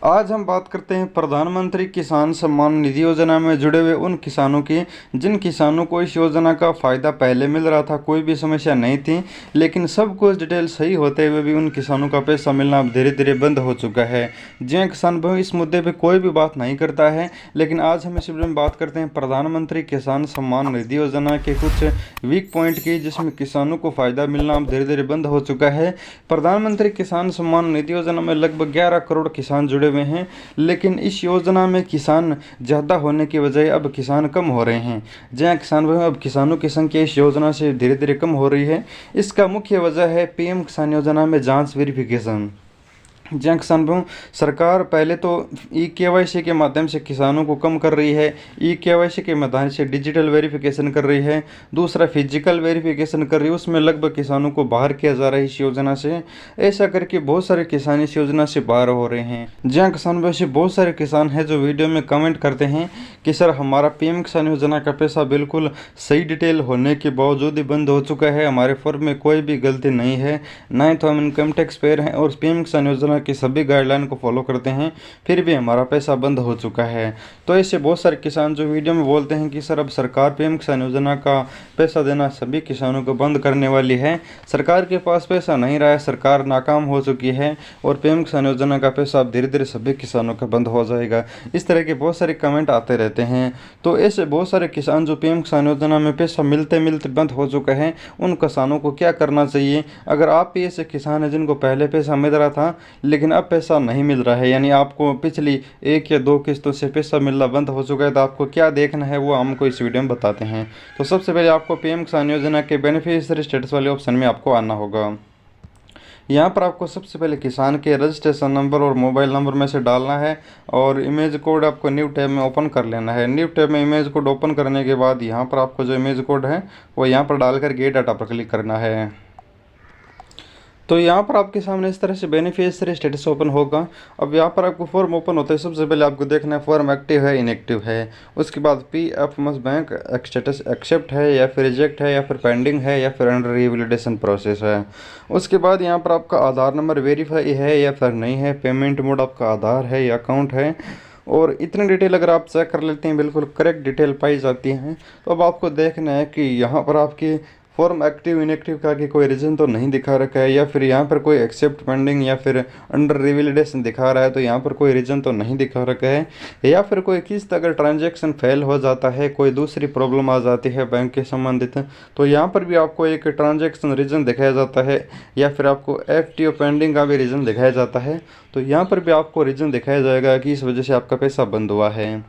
आज हम बात करते हैं प्रधानमंत्री किसान सम्मान निधि योजना में जुड़े हुए उन किसानों की जिन किसानों को इस योजना का फ़ायदा पहले मिल रहा था, कोई भी समस्या नहीं थी, लेकिन सब कुछ डिटेल सही होते हुए भी उन किसानों का पैसा मिलना अब धीरे धीरे बंद हो चुका है। जी हाँ किसान भाई, इस मुद्दे पर कोई भी बात नहीं करता है, लेकिन आज हम इस वीडियो में बात करते हैं प्रधानमंत्री किसान सम्मान निधि योजना के कुछ वीक पॉइंट की, जिसमें किसानों को फ़ायदा मिलना अब धीरे धीरे बंद हो चुका है। प्रधानमंत्री किसान सम्मान निधि योजना में लगभग 11 करोड़ किसान जुड़े हुए हैं, लेकिन इस योजना में किसान ज़्यादा होने की बजाय अब किसान कम हो रहे हैं। जहाँ किसान भाई, अब किसानों की संख्या इस योजना से धीरे धीरे कम हो रही है। इसका मुख्य वजह है पीएम किसान योजना में जांच वेरिफिकेशन। जहाँ किसान भाई, सरकार पहले तो केवाईसी के माध्यम से किसानों को कम कर रही है, केवाईसी के माध्यम से डिजिटल वेरिफिकेशन कर रही है, दूसरा फिजिकल वेरिफिकेशन कर रही है, उसमें लगभग किसानों को बाहर किया जा रहा है इस योजना से। ऐसा करके बहुत सारे किसान इस योजना से बाहर हो रहे हैं। जहाँ किसान भाई से बहुत सारे किसान हैं जो वीडियो में कमेंट करते हैं कि सर हमारा पीएम किसान योजना का पैसा बिल्कुल सही डिटेल होने के बावजूद ही बंद हो चुका है, हमारे फॉर्म में कोई भी गलती नहीं है, ना ही तो हम इनकम टैक्स पेयर हैं और पीएम किसान योजना की सभी गाइडलाइन को फॉलो करते हैं, फिर भी हमारा पैसा बंद हो चुका है। तो ऐसे बहुत सारे किसान जो वीडियो में बोलते हैं कि सर अब सरकार पीएम किसान योजना का पैसा देना सभी किसानों को बंद करने वाली है, सरकार के पास पैसा नहीं रहा है, सरकार नाकाम हो चुकी है और पीएम किसान योजना का पैसा अब धीरे धीरे सभी किसानों का बंद हो जाएगा। इस तरह के बहुत सारे कमेंट आते रहते हैं। तो ऐसे बहुत सारे किसान जो पीएम किसान योजना में पैसा मिलते मिलते बंद हो चुका है, उन किसानों को क्या करना चाहिए? अगर आप भी ऐसे किसान हैं जिनको पहले पैसा मिल रहा था लेकिन अब पैसा नहीं मिल रहा है, यानी आपको पिछली 1 या 2 किस्तों से पैसा मिलना बंद हो चुका है, तो आपको क्या देखना है वो हमको इस वीडियो में बताते हैं। तो सबसे पहले आपको पीएम किसान योजना के बेनिफिशियरी स्टेटस वाले ऑप्शन में आपको आना होगा। यहाँ पर आपको सबसे पहले किसान के रजिस्ट्रेशन नंबर और मोबाइल नंबर में से डालना है और इमेज कोड आपको न्यू टैब में ओपन कर लेना है। न्यू टैब में इमेज कोड ओपन करने के बाद यहाँ पर आपको जो इमेज कोड है वो यहाँ पर डालकर गेट डाटा पर क्लिक करना है। तो यहाँ पर आपके सामने इस तरह से बेनिफिशियरी स्टेटस ओपन होगा। अब यहाँ पर आपको फॉर्म ओपन होता है, सबसे पहले आपको देखना है फॉर्म एक्टिव है इनएक्टिव है, उसके बाद पीएफ मस बैंक स्टेटस एक्सेप्ट है या फिर रिजेक्ट है या फिर पेंडिंग है या फिर अंडर रिवैलिडेशन प्रोसेस है। उसके बाद यहाँ पर आपका आधार नंबर वेरीफाई है या फिर नहीं है, पेमेंट मोड आपका आधार है या अकाउंट है, और इतनी डिटेल अगर आप चेक कर लेते हैं बिल्कुल करेक्ट डिटेल पाई जाती हैं। तो अब आपको देखना है कि यहाँ पर आपकी फॉर्म एक्टिव इनएक्टिव का कि कोई रीज़न तो नहीं दिखा रखा है, या फिर यहाँ पर कोई एक्सेप्ट पेंडिंग या फिर अंडर रिवैलिडेशन दिखा रहा है, तो यहाँ पर कोई रीज़न तो नहीं दिखा रखा है, या फिर कोई किस्त अगर ट्रांजैक्शन फेल हो जाता है, कोई दूसरी प्रॉब्लम आ जाती है बैंक के संबंधित, तो यहाँ पर भी आपको एक ट्रांजैक्शन रीज़न दिखाया जाता है, या फिर आपको एफटीओ पेंडिंग का भी रीज़न दिखाया जाता है। तो यहाँ पर भी आपको रीज़न दिखाया जाएगा कि इस वजह से आपका पैसा बंद हुआ है।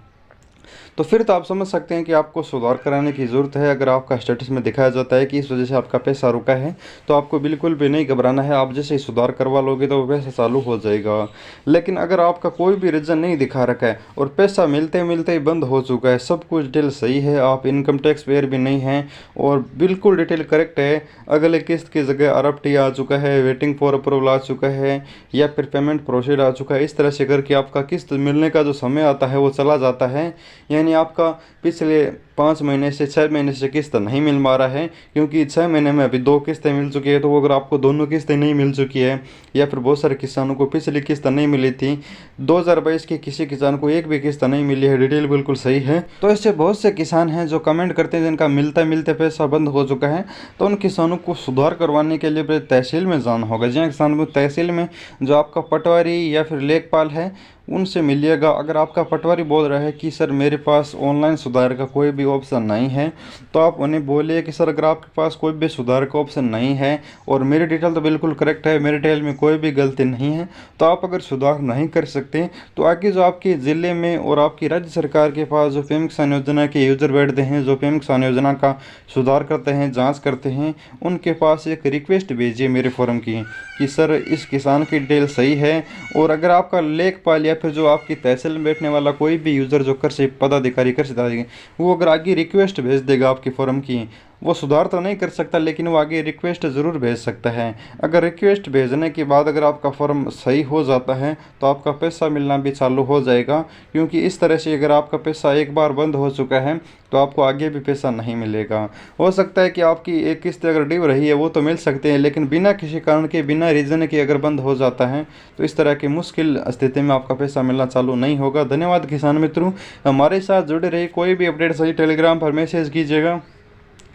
तो फिर तो आप समझ सकते हैं कि आपको सुधार कराने की ज़रूरत है। अगर आपका स्टेटस में दिखाया जाता है कि इस वजह से आपका पैसा रुका है, तो आपको बिल्कुल भी नहीं घबराना है, आप जैसे ही सुधार करवा लोगे तो वो पैसा चालू हो जाएगा। लेकिन अगर आपका कोई भी रीज़न नहीं दिखा रखा है और पैसा मिलते मिलते ही बंद हो चुका है, सब कुछ डिटेल सही है, आप इनकम टैक्स पेयर भी नहीं हैं और बिल्कुल डिटेल करेक्ट है, अगले किस्त की जगह आरएफटी आ चुका है, वेटिंग फॉर अप्रूवल आ चुका है या फिर पेमेंट प्रोसीड आ चुका है, इस तरह से करके आपका किस्त मिलने का जो समय आता है वो चला जाता है, यानी आपका पिछले 5 महीने से 6 महीने से किस्त नहीं मिल पा रहा है, क्योंकि 6 महीने में अभी 2 किस्तें मिल चुकी है। तो अगर आपको दोनों किस्तें नहीं मिल चुकी है, या फिर बहुत सारे किसानों को पिछली किस्त नहीं मिली थी, 2022 के किसी किसान को एक भी किस्त नहीं मिली है, डिटेल बिल्कुल सही है। तो ऐसे बहुत से किसान हैं जो कमेंट करते हैं जिनका मिलते मिलते पैसा बंद हो चुका है, तो उन किसानों को सुधार करवाने के लिए तहसील में जाना होगा। जहाँ किसान तहसील में जो आपका पटवारी या फिर लेखपाल है उनसे मिलिएगा। अगर आपका पटवारी बोल रहा है कि सर मेरे पास ऑनलाइन सुधार का कोई भी ऑप्शन नहीं है, तो आप उन्हें बोलिए कि सर अगर आपके पास कोई भी सुधार का ऑप्शन नहीं है और मेरी डिटेल तो बिल्कुल करेक्ट है, मेरे डिटेल में कोई भी गलती नहीं है, तो आप अगर सुधार नहीं कर सकते तो आगे जो आपके ज़िले में और आपकी राज्य सरकार के पास जो पीएम किसान योजना के यूज़र बैठते हैं, जो पीएम किसान योजना का सुधार करते हैं, जाँच करते हैं, उनके पास एक रिक्वेस्ट भेजिए मेरे फॉर्म की कि सर इस किसान की डिटेल सही है। और अगर आपका लेखपाल या फिर जो आपकी तहसील में बैठने वाला कोई भी यूज़र जो कृषि पदाधिकारी कृषि अधिकारी, वो अगर आगे रिक्वेस्ट भेज देगा आपके फॉर्म की, वो सुधार तो नहीं कर सकता, लेकिन वो आगे रिक्वेस्ट ज़रूर भेज सकता है। अगर रिक्वेस्ट भेजने के बाद अगर आपका फॉर्म सही हो जाता है तो आपका पैसा मिलना भी चालू हो जाएगा, क्योंकि इस तरह से अगर आपका पैसा एक बार बंद हो चुका है तो आपको आगे भी पैसा नहीं मिलेगा। हो सकता है कि आपकी एक किस्त अगर ड्यू रही है वो तो मिल सकते हैं, लेकिन बिना किसी कारण के, बिना रीज़न के अगर बंद हो जाता है तो इस तरह की मुश्किल स्थिति में आपका पैसा मिलना चालू नहीं होगा। धन्यवाद किसान मित्रों, हमारे साथ जुड़े रहिए। कोई भी अपडेट सही टेलीग्राम पर मैसेज कीजिएगा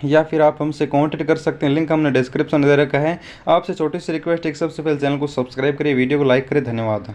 या फिर आप हमसे कांटेक्ट कर सकते हैं, लिंक हमने डिस्क्रिप्शन में दे रखा है। आपसे छोटी सी रिक्वेस्ट, एक सबसे पहले चैनल को सब्सक्राइब करिए, वीडियो को लाइक करें। धन्यवाद।